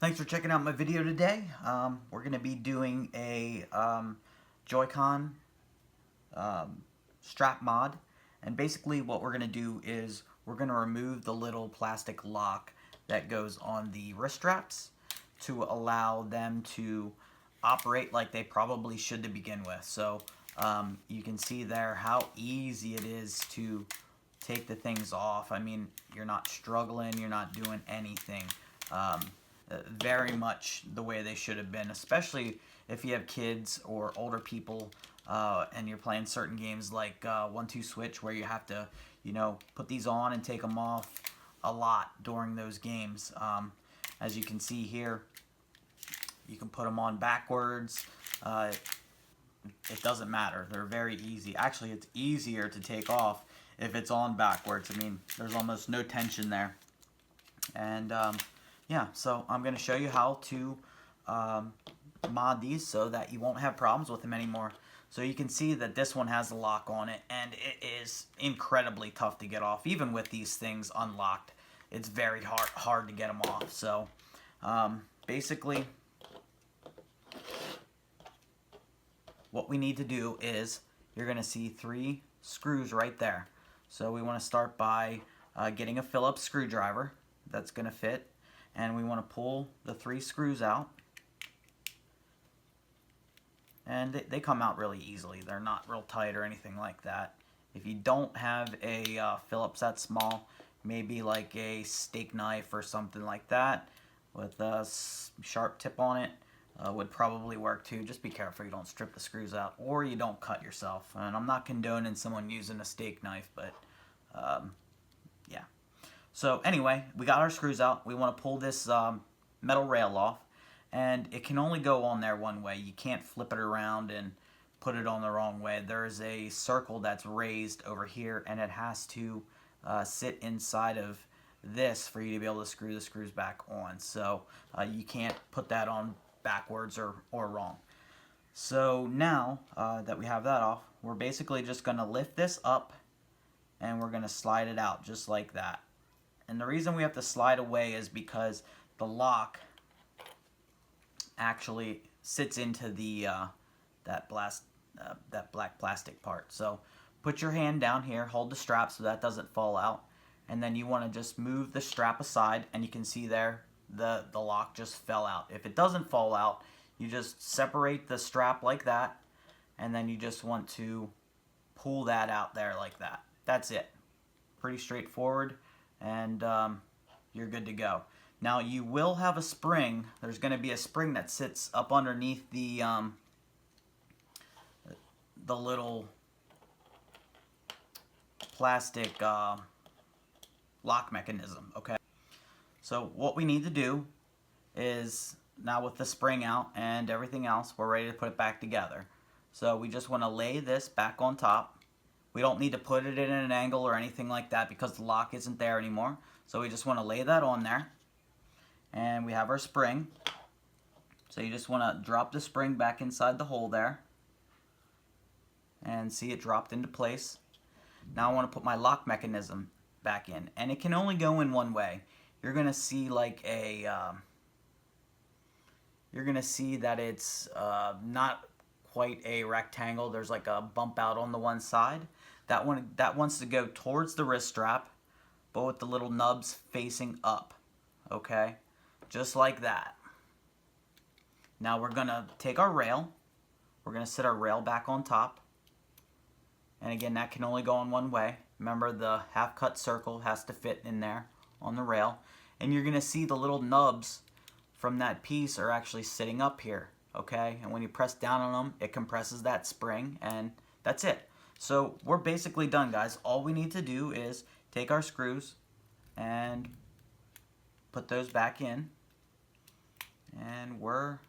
Thanks for checking out my video today. We're going to be doing a Joycon strap mod, and basically what we're going to do is we're going to remove the little plastic lock that goes on the wrist straps to allow them to operate like they probably should to begin with. So you can see there how easy it is to take the things off. I mean, you're not struggling, you're not doing anything. Very much the way they should have been, especially if you have kids or older people and you're playing certain games like 1-2 switch, where you have to, put these on and take them off a lot during those games. As you can see here, you can put them on backwards. It doesn't matter. They're very easy. Actually, it's easier to take off if it's on backwards. I mean, there's almost no tension there. And yeah, so I'm going to show you how to mod these so that you won't have problems with them anymore. So you can see that this one has a lock on it, and it is incredibly tough to get off. Even with these things unlocked, it's very hard to get them off. So basically, what we need to do is, you're going to see 3 screws right there. So we want to start by getting a Phillips screwdriver that's going to fit. And we want to pull the 3 screws out, and they come out really easily. They're not real tight or anything like that. If you don't have a Phillips that small, maybe like a steak knife or something like that with a sharp tip on it would probably work too. Just be careful you don't strip the screws out or you don't cut yourself. And I'm not condoning someone using a steak knife, but yeah. So anyway, we got our screws out. We want to pull this metal rail off, and it can only go on there one way. You can't flip it around and put it on the wrong way. There's a circle that's raised over here, and it has to sit inside of this for you to be able to screw the screws back on. So you can't put that on backwards or wrong. So now that we have that off, we're basically just going to lift this up, and we're going to slide it out just like that. And the reason we have to slide away is because the lock actually sits into the that black plastic part. So put your hand down here, hold the strap so that doesn't fall out, and then you want to just move the strap aside, and you can see there the lock just fell out. If it doesn't fall out, you just separate the strap like that, and then you just want to pull that out there like that. That's it. Pretty straightforward. And you're good to go. Now you will have a spring. There's going to be a spring that sits up underneath the little plastic lock mechanism. Okay. So what we need to do is, now with the spring out and everything else, we're ready to put it back together. So we just want to lay this back on top. We don't need to put it in an angle or anything like that because the lock isn't there anymore. So we just want to lay that on there. And we have our spring. So you just want to drop the spring back inside the hole there. And see, it dropped into place. Now I want to put my lock mechanism back in. And it can only go in one way. You're going to see like a... you're going to see that it's not quite a rectangle. There's like a bump out on the one side. That wants to go towards the wrist strap, but with the little nubs facing up. Okay? Just like that. Now we're going to take our rail. We're going to sit our rail back on top. And again, that can only go in one way. Remember, the half-cut circle has to fit in there on the rail. And you're going to see the little nubs from that piece are actually sitting up here. Okay? And when you press down on them, it compresses that spring, and that's it. So we're basically done, guys. All we need to do is take our screws and put those back in, and we're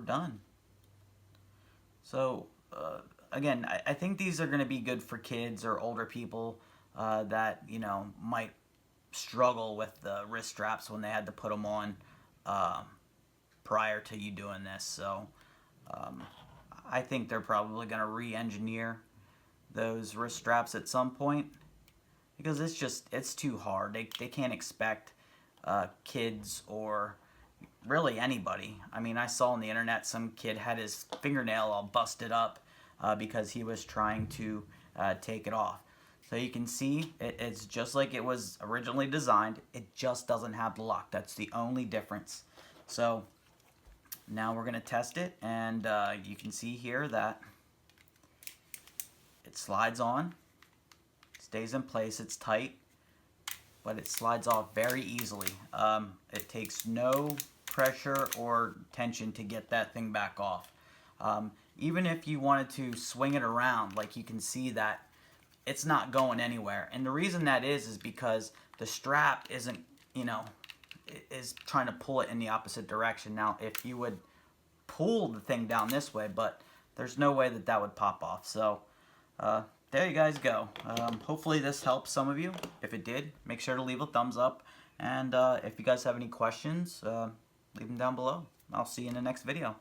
done. So again, I think these are going to be good for kids or older people that might struggle with the wrist straps when they had to put them on prior to you doing this. So I think they're probably going to re-engineer those wrist straps at some point, because it's too hard. They can't expect kids or really anybody. I mean, I saw on the internet some kid had his fingernail all busted up because he was trying to take it off. So you can see it's just like it was originally designed. It just doesn't have the lock. That's the only difference. So now we're going to test it, and you can see here that it slides on, stays in place, it's tight, but it slides off very easily. It takes no pressure or tension to get that thing back off. Even if you wanted to swing it around, like you can see that it's not going anywhere. And the reason that is because the strap isn't, is trying to pull it in the opposite direction. Now, if you would pull the thing down this way, but there's no way that would pop off. So there you guys go. Hopefully this helps some of you. If it did, make sure to leave a thumbs up. And if you guys have any questions, leave them down below. I'll see you in the next video.